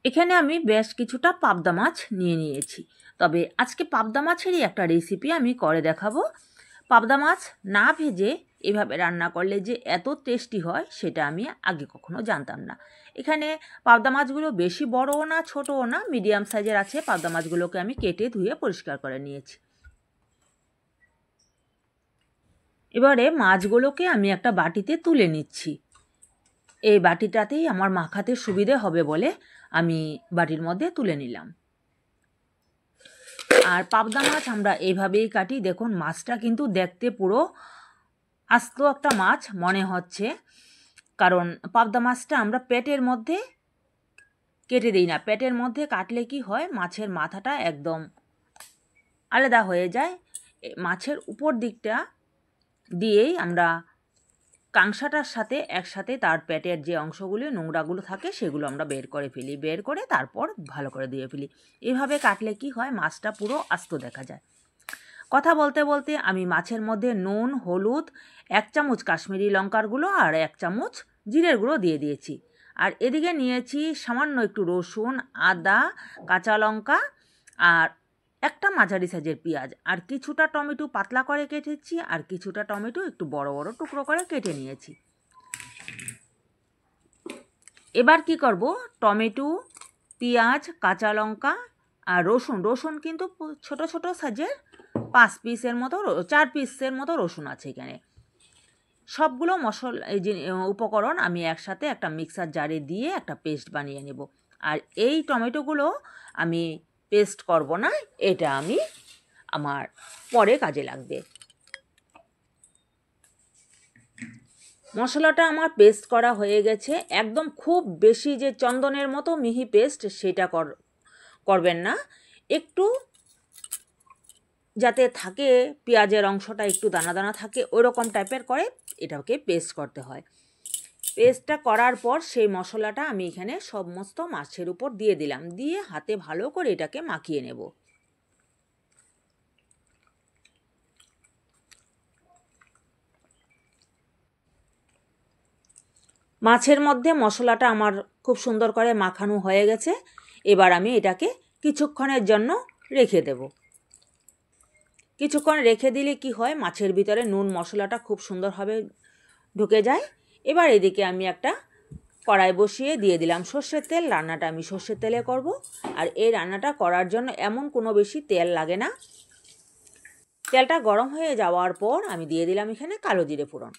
এখানে আমি বেশ কিছুটা পাবদা মাছ নিয়ে নিয়েছি। তবে আজকে পাবদা মাছেরই একটা রেসিপি আমি করে দেখাবো। পাবদা মাছ না ভেজে এভাবে রান্না করলে যে এত টেস্টি হয় সেটা আমি আগে কখনো জানতাম না। এখানে পাবদা মাছগুলো বেশি বড়ও না ছোটও না, মিডিয়াম সাইজের আছে। পাবদা মাছগুলোকে আমি কেটে ধুয়ে পরিষ্কার করে নিয়েছি। এবারে মাছগুলোকে আমি একটা বাটিতে তুলে নিচ্ছি। এই বাটিটাতেই আমার মাখাতে সুবিধে হবে বলে আমি বাটির মধ্যে তুলে নিলাম। আর পাবদা মাছ আমরা এইভাবেই কাটি। দেখুন মাছটা কিন্তু দেখতে পুরো আস্ত একটা মাছ মনে হচ্ছে, কারণ পাবদা মাছটা আমরা পেটের মধ্যে কেটে দিই না। পেটের মধ্যে কাটলে কি হয়, মাছের মাথাটা একদম আলাদা হয়ে যায়। মাছের উপর দিকটা দিয়েই আমরা কাংসাটার সাথে একসাথে তার পেটের যে অংশগুলি নোংরাগুলো থাকে সেগুলো আমরা বের করে ফেলি, বের করে তারপর ভালো করে দিয়ে ফেলি। এভাবে কাটলে কি হয়, মাছটা পুরো আস্ত দেখা যায়। কথা বলতে বলতে আমি মাছের মধ্যে নুন, হলুদ, 1 চামচ কাশ্মীরি লঙ্কার গুঁড়ো আর 1 চামচ জিরের গুঁড়ো দিয়ে দিয়েছি। আর এদিকে নিয়েছি সামান্য একটু রসুন, আদা, কাঁচা লঙ্কা আর একটা মাঝারি সাইজের পেঁয়াজ, আর কিছুটা টমেটো পাতলা করে কেটেছি, আর কিছুটা টমেটো একটু বড় বড় টুকরো করে কেটে নিয়েছি। এবার কি করব, টমেটো, পেঁয়াজ, কাঁচা লঙ্কা আর রসুন কিন্তু ছোট ছোট সাইজের 4 পিসের মতো রসুন আছে এখানে। সবগুলো মশলা এই যে উপকরণ আমি একসাথে একটা মিক্সার জারে দিয়ে একটা পেস্ট বানিয়ে নেব। আর এই টমেটোগুলো আমি পেস্ট করব না, এটা আমি আমার পরে কাজে লাগবে। মশলাটা আমার পেস্ট করা হয়ে গেছে। একদম খুব বেশি যে চন্দনের মতো মিহি পেস্ট সেটা করবেন না, একটু যাতে থাকে পেঁয়াজের অংশটা একটু দানা দানা থাকে ওই রকম টাইপের করে এটাকে পেস্ট করতে হয়। পেস্টটা করার পর সেই মশলাটা আমি এখানে সমস্ত মাছের উপর দিয়ে দিলাম, দিয়ে হাতে ভালো করে এটাকে মাখিয়ে নেব। মাছের মধ্যে মশলাটা আমার খুব সুন্দর করে মাখানো হয়ে গেছে। এবার আমি এটাকে কিছুক্ষণের জন্য রেখে দেব। কিছুক্ষণ রেখে দিলে কি হয়, মাছের ভিতরে নুন মশলাটা খুব সুন্দরভাবে ঢুকে যায়। এবার এদিকে আমি একটা কড়াই বসিয়ে দিয়ে দিলাম সর্ষের তেল। রান্নাটা আমি সর্ষের তেলে করব। আর এই রান্নাটা করার জন্য এমন কোনো বেশি তেল লাগে না। তেলটা গরম হয়ে যাওয়ার পর আমি দিয়ে দিলাম এখানে কালো জিরে ফোড়ন।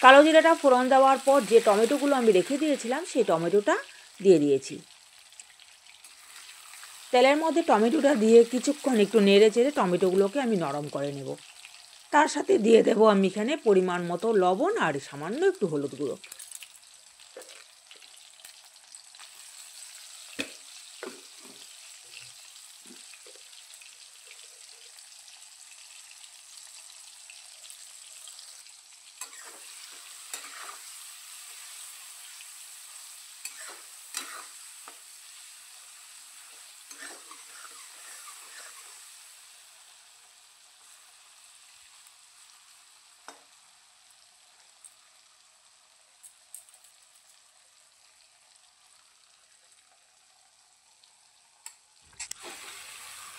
কালো জিরেটা ফোড়ন দেওয়ার পর যে টমেটোগুলো আমি রেখে দিয়েছিলাম সেই টমেটোটা দিয়ে দিয়েছি। তেলের মধ্যে টমেটোটা দিয়ে কিছুক্ষণ একটু নেড়ে চেড়ে টমেটোগুলোকে আমি নরম করে নেব। তার সাথে দিয়ে দেব আমি এখানে পরিমাণ মতো লবণ আর সামান্য একটু হলুদ গুঁড়ো।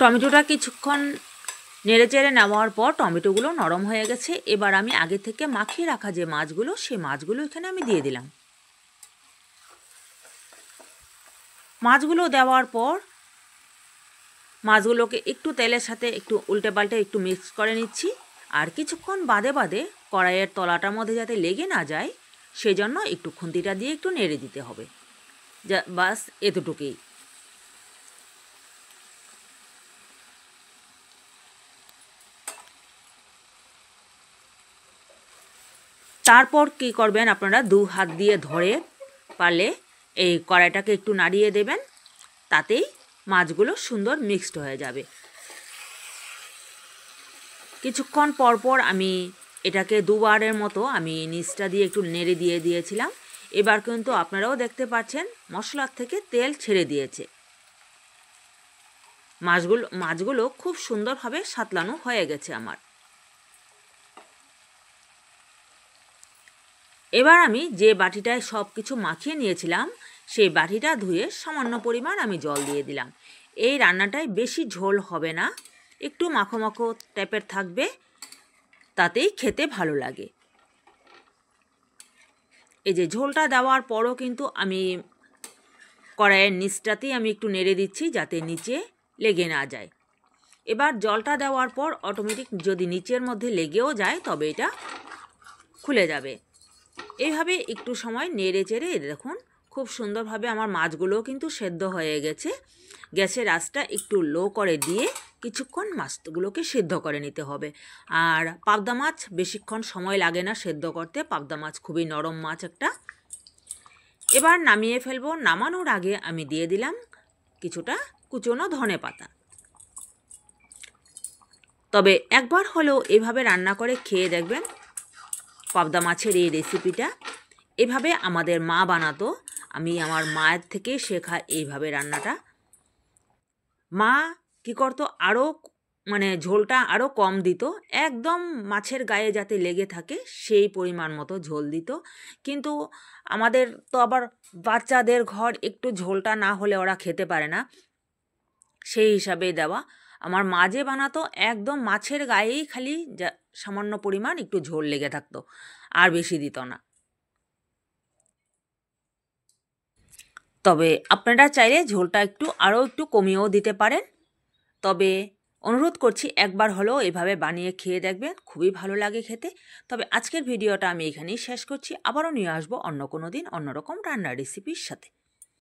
টমেটোটা কিছুক্ষণ নেড়ে চেড়ে নেওয়ার পর টমেটোগুলো নরম হয়ে গেছে। এবার আমি আগে থেকে মাখিয়ে রাখা যে মাছগুলো সেই মাছগুলো এখানে আমি দিয়ে দিলাম। মাছগুলো দেওয়ার পর মাছগুলোকে একটু তেলের সাথে একটু উল্টে পাল্টে একটু মিক্স করে নিচ্ছি। আর কিছুক্ষণ বাদে বাদে কড়াইয়ের তলাটার মধ্যে যাতে লেগে না যায় সেজন্য একটু খুন্তিটা দিয়ে একটু নেড়ে দিতে হবে। বাস এতটুকুই। তারপর কি করবেন, আপনারা 2 হাত দিয়ে ধরে পারলে এই কড়াইটাকে একটু নাড়িয়ে দেবেন, তাতেই মাছগুলো সুন্দর মিক্সড হয়ে যাবে। কিছুক্ষণ পর পর আমি এটাকে দুবারের মতো আমি নিচটা দিয়ে একটু নেড়ে দিয়েছিলাম। এবার কিন্তু আপনারাও দেখতে পাচ্ছেন মশলার থেকে তেল ছেড়ে দিয়েছে। মাছগুলো খুব সুন্দরভাবে সাতলানো হয়ে গেছে আমার। এবার আমি যে বাটিটায় সব কিছু মাখিয়ে নিয়েছিলাম সেই বাটিটা ধুয়ে সামান্য পরিমাণ আমি জল দিয়ে দিলাম। এই রান্নাটায় বেশি ঝোল হবে না, একটু মাখো মাখো টাইপের থাকবে, তাতেই খেতে ভালো লাগে। এই যে ঝোলটা দেওয়ার পরও কিন্তু আমি কড়াইয়ের নিচটাতেই আমি একটু নেড়ে দিচ্ছি যাতে নিচে লেগে না যায়। এবার জলটা দেওয়ার পর অটোমেটিক যদি নিচের মধ্যে লেগেও যায় তবে এটা খুলে যাবে। এইভাবে একটু সময় নেড়ে চেড়ে দেখুন খুব সুন্দরভাবে আমার মাছগুলোও কিন্তু সেদ্ধ হয়ে গেছে। গ্যাসের আঁচটা একটু লো করে দিয়ে কিছুক্ষণ মাছগুলোকে সেদ্ধ করে নিতে হবে। আর পাবদা মাছ বেশিক্ষণ সময় লাগে না সেদ্ধ করতে, পাবদা মাছ খুবই নরম মাছ একটা। এবার নামিয়ে ফেলবো। নামানোর আগে আমি দিয়ে দিলাম কিছুটা কুচনো ধনেপাতা। তবে একবার হলেও এভাবে রান্না করে খেয়ে দেখবেন পাবদা মাছের এই রেসিপিটা। এভাবে আমাদের মা বানাতো, আমি আমার মায়ের থেকে শেখা এইভাবে রান্নাটা। মা কী করতো, আরও ঝোলটা আরও কম দিত, একদম মাছের গায়ে যাতে লেগে থাকে সেই পরিমাণ মতো ঝোল দিত। কিন্তু আমাদের তো আবার বাচ্চাদের ঘর, একটু ঝোলটা না হলে ওরা খেতে পারে না, সেই হিসাবে দেওয়া। আমার মা যে বানাতো একদম মাছের গায়েই খালি সামান্য পরিমাণ একটু ঝোল লেগে থাকতো, আর বেশি দিত না। তবে আপনারা চাইলে ঝোলটা আরও একটু কমিয়েও দিতে পারেন। তবে অনুরোধ করছি একবার হলেও এভাবে বানিয়ে খেয়ে দেখবেন, খুবই ভালো লাগে খেতে। তবে আজকের ভিডিওটা আমি এখানেই শেষ করছি। আবারও নিয়ে আসবো অন্য কোনো দিন অন্যরকম রান্নার রেসিপির সাথে।